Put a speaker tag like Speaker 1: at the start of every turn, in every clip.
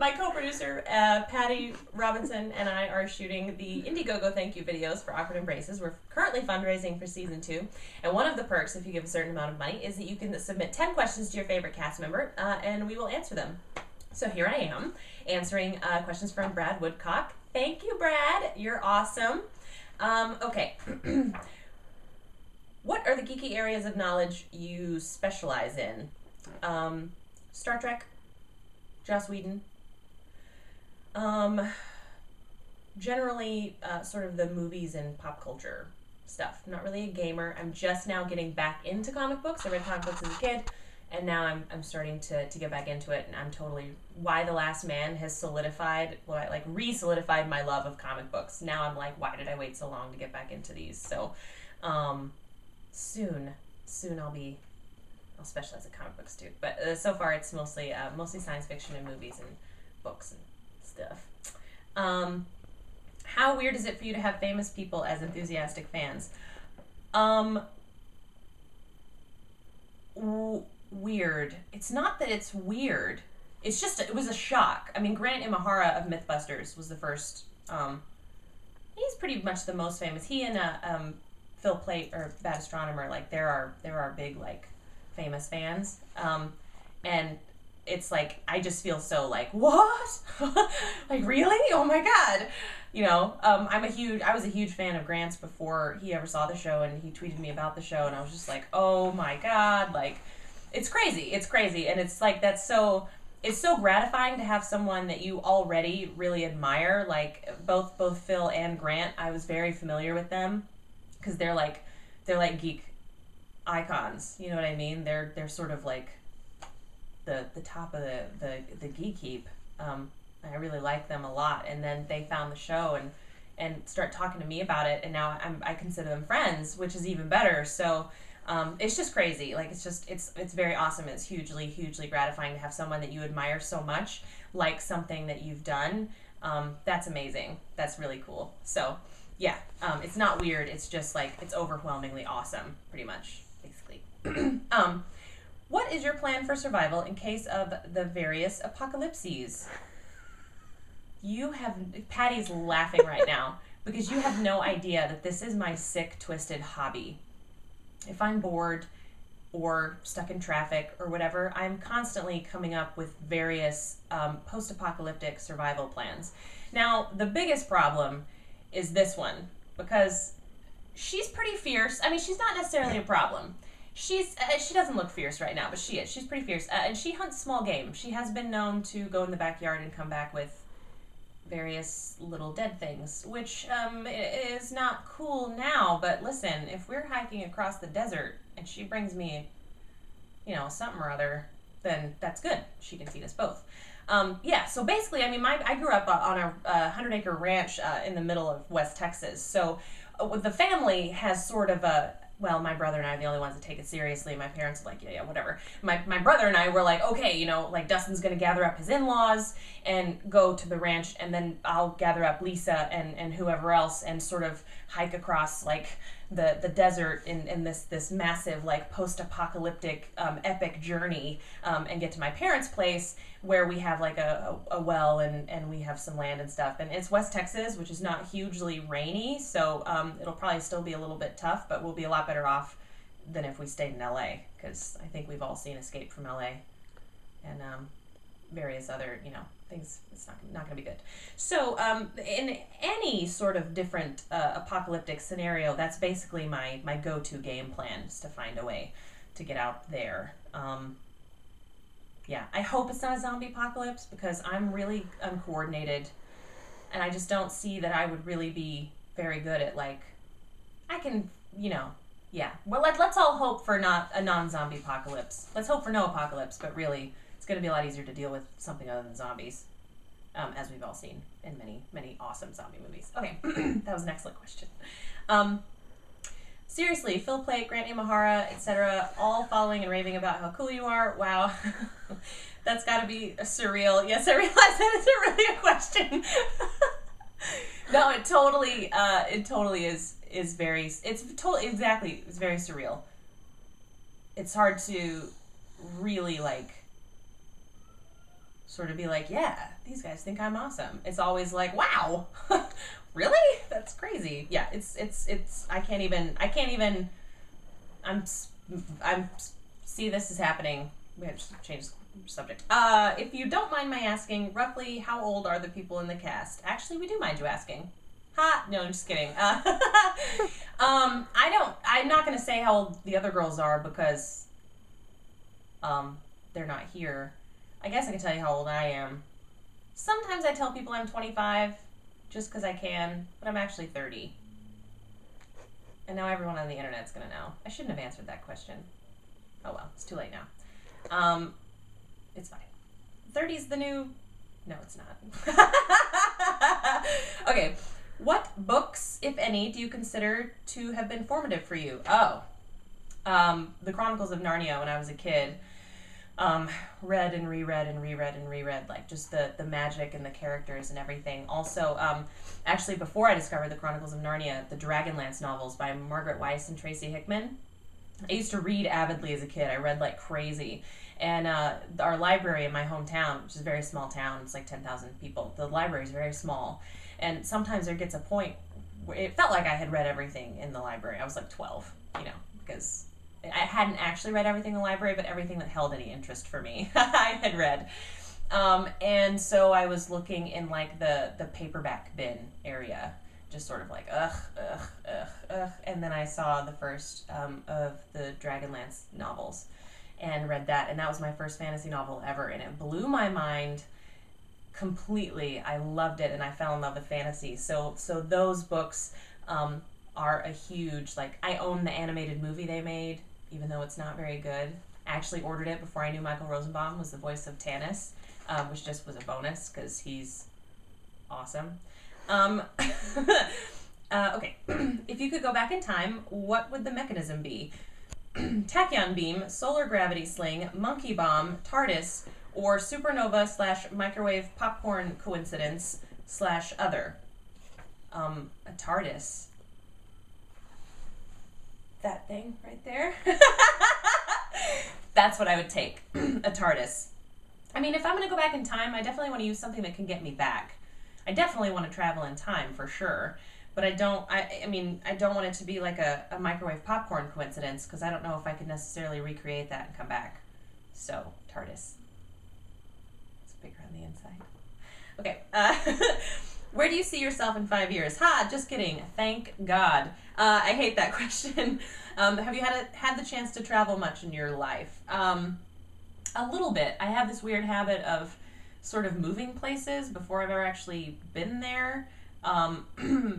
Speaker 1: my co-producer, Patty Robinson, and I are shooting the Indiegogo thank you videos for Awkward Embraces. We're currently fundraising for season 2, and one of the perks, if you give a certain amount of money, is that you can submit 10 questions to your favorite cast member, and we will answer them. So here I am, answering questions from Brad Woodcock. Thank you, Brad. You're awesome. Okay. What are the geeky areas of knowledge you specialize in? Star Trek, Joss Whedon. Generally, sort of the movies and pop culture stuff. I'm not really a gamer. I'm just now getting back into comic books. I read comic books as a kid, and now I'm starting to get back into it, and I'm totally... Why the Last Man has solidified, well, like re-solidified my love of comic books. Now I'm like, why did I wait so long to get back into these? So, soon I'll specialize in comic books too. But so far it's mostly science fiction and movies and books and stuff. How weird is it for you to have famous people as enthusiastic fans? Weird. It's not that it's weird. It's just, it was a shock. I mean, Grant Imahara of Mythbusters was the first. He's pretty much the most famous. He and Phil Plait, or Bad Astronomer, like there are big like famous fans. And it's like, I just feel so like, what? Like, really? Oh my God. You know, I was a huge fan of Grant's before he ever saw the show, and he tweeted me about the show, and I was just like, oh my God, like, it's crazy. And it's like, it's so gratifying to have someone that you already really admire. Like both Phil and Grant, I was very familiar with them because they're like geek icons. You know what I mean? They're sort of like the top of the geek heap. I really like them a lot. And then they found the show and start talking to me about it, and now I consider them friends, which is even better. So it's just crazy. Like, it's very awesome. It's hugely gratifying to have someone that you admire so much like something that you've done. That's amazing. That's really cool. So yeah, it's not weird. It's just like, it's overwhelmingly awesome, pretty much, basically. What is your plan for survival in case of the various apocalypses? Patty's laughing right now because you have no idea that this is my sick, twisted hobby. If I'm bored or stuck in traffic or whatever, I'm constantly coming up with various post-apocalyptic survival plans. Now, the biggest problem is this one, because she's pretty fierce. I mean, she's not necessarily a problem. She doesn't look fierce right now, but she is. She's pretty fierce, and she hunts small game. She has been known to go in the backyard and come back with various little dead things, which is not cool now, but listen, if we're hiking across the desert and she brings me, you know, something or other, then that's good. She can feed us both. Yeah, so basically, I mean, I grew up on a 100-acre ranch in the middle of West Texas, so the family has sort of a... Well, my brother and I are the only ones that take it seriously. My parents are like, yeah, whatever. My brother and I were like, okay, you know, like Dustin's going to gather up his in-laws and go to the ranch, and then I'll gather up Lisa and whoever else and sort of hike across like the desert in this massive like post-apocalyptic epic journey and get to my parents' place where we have like a well and we have some land and stuff. And it's West Texas, which is not hugely rainy, so it'll probably still be a little bit tough, but we'll be a lot better off than if we stayed in LA, because I think we've all seen Escape from LA and various other, you know, things. It's not going to be good. So in any sort of different apocalyptic scenario, that's basically my go-to game plan, is to find a way to get out there. Yeah, I hope it's not a zombie apocalypse, because I'm really uncoordinated, and I just don't see that I would really be very good at, like, I can, you know, yeah. Well, let's all hope for not a non-zombie apocalypse. Let's hope for no apocalypse, but really, it's going to be a lot easier to deal with something other than zombies, as we've all seen in many awesome zombie movies. Okay, that was an excellent question. Seriously, Phil Plait, Grant Imahara, etc., all following and raving about how cool you are. Wow. That's got to be surreal. Yes, I realize that it's really a question. No, it totally is very, it's very surreal. It's hard to really, like, sort of be like, yeah, these guys think I'm awesome. It's always like, wow, really? That's crazy. Yeah, it's, I can't even, I'm, see, this is happening. We have to change the subject. If you don't mind my asking, roughly how old are the people in the cast? Actually, we do mind you asking. Ha! No, I'm just kidding. I'm not going to say how old the other girls are because, they're not here. I guess I can tell you how old I am. Sometimes I tell people I'm 25 just because I can, but I'm actually 30. And now everyone on the internet's going to know. I shouldn't have answered that question. Oh well, it's too late now. It's fine. 30's the new... No, it's not. Okay. What books, if any, do you consider to have been formative for you? Oh. The Chronicles of Narnia when I was a kid. Read and reread and reread and reread, like just the magic and the characters and everything. Also, actually before I discovered the Chronicles of Narnia, the Dragonlance novels by Margaret Weiss and Tracy Hickman. I used to read avidly as a kid. I read like crazy. And our library in my hometown, which is a very small town, it's like 10,000 people, the library is very small. And sometimes there gets a point where it felt like I had read everything in the library. I was like 12, because I hadn't actually read everything in the library, but everything that held any interest for me, I had read. And so I was looking in like the paperback bin area, just sort of like, ugh. And then I saw the first of the Dragonlance novels and read that. And that was my first fantasy novel ever. And it blew my mind completely. I loved it and I fell in love with fantasy. So those books are a huge, like, I own the animated movie they made, even though it's not very good. I actually ordered it before I knew Michael Rosenbaum was the voice of Tanis, which just was a bonus because he's awesome. Okay, if you could go back in time, what would the mechanism be? Tachyon beam, solar gravity sling, monkey bomb, TARDIS, or supernova / microwave popcorn coincidence / other? A TARDIS. That thing right there. That's what I would take. A TARDIS. I mean, if I'm going to go back in time, I definitely want to use something that can get me back. I definitely want to travel in time for sure. But I don't want it to be like a microwave popcorn coincidence because I don't know if I could necessarily recreate that and come back. So, TARDIS. It's bigger on the inside. Okay. Where do you see yourself in 5 years? Ha, just kidding. Thank God. I hate that question. Have you had the chance to travel much in your life? A little bit. I have this weird habit of sort of moving places before I've ever actually been there. I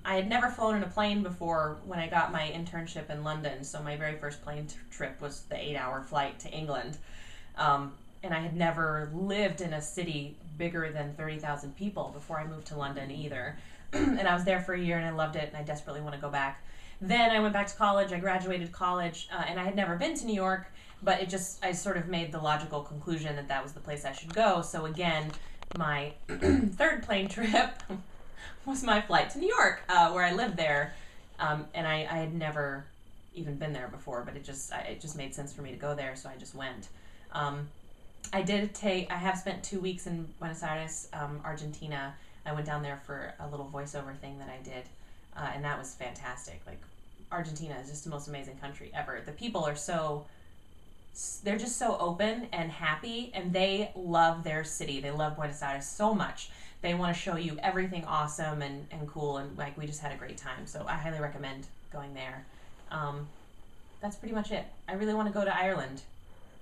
Speaker 1: had never flown in a plane before when I got my internship in London, so my very first plane trip was the 8-hour flight to England. And I had never lived in a city bigger than 30,000 people before I moved to London either. And I was there for a year and I loved it and I desperately want to go back. Then I went back to college, I graduated college, and I had never been to New York, but I sort of made the logical conclusion that that was the place I should go. So again, my third plane trip was my flight to New York, where I lived there. And I had never even been there before, but it just made sense for me to go there, so I just went. I have spent 2 weeks in Buenos Aires, Argentina. I went down there for a little voiceover thing that I did, and that was fantastic. Like, Argentina is just the most amazing country ever. The people are they're just so open and happy, and they love their city. They love Buenos Aires so much. They want to show you everything awesome and cool, and like, we just had a great time. So I highly recommend going there. That's pretty much it. I really want to go to Ireland,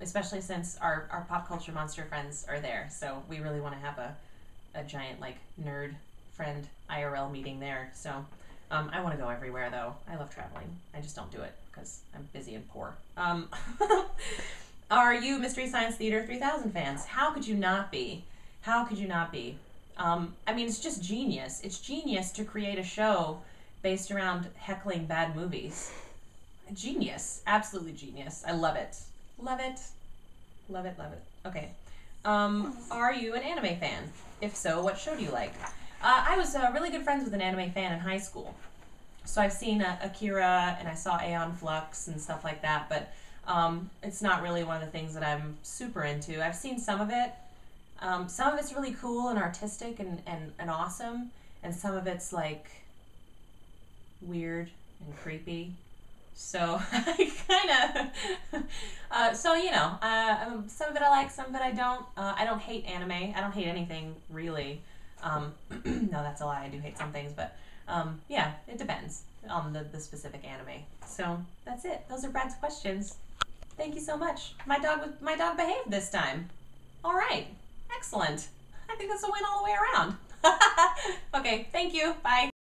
Speaker 1: especially since our pop culture monster friends are there. So we really want to have a giant, like, nerd friend IRL meeting there. So I want to go everywhere, though. I love traveling. I just don't do it because I'm busy and poor. Are you Mystery Science Theater 3000 fans? How could you not be? How could you not be? I mean, it's just genius. It's genius to create a show based around heckling bad movies. Genius. Absolutely genius. I love it. Love it. Love it, love it. Okay. Are you an anime fan? If so, what show do you like? I was really good friends with an anime fan in high school. So I've seen Akira, and I saw Aeon Flux and stuff like that, but it's not really one of the things that I'm super into. I've seen some of it. Some of it's really cool and artistic and awesome, and some of it's like weird and creepy. So I kind of, some of it I like, some of it I don't. I don't hate anime. I don't hate anything really. No, that's a lie. I do hate some things, but yeah, it depends on the specific anime. So that's it. Those are Brad's questions. Thank you so much. My dog behaved this time. All right, excellent. I think that's a win all the way around. Okay, thank you. Bye.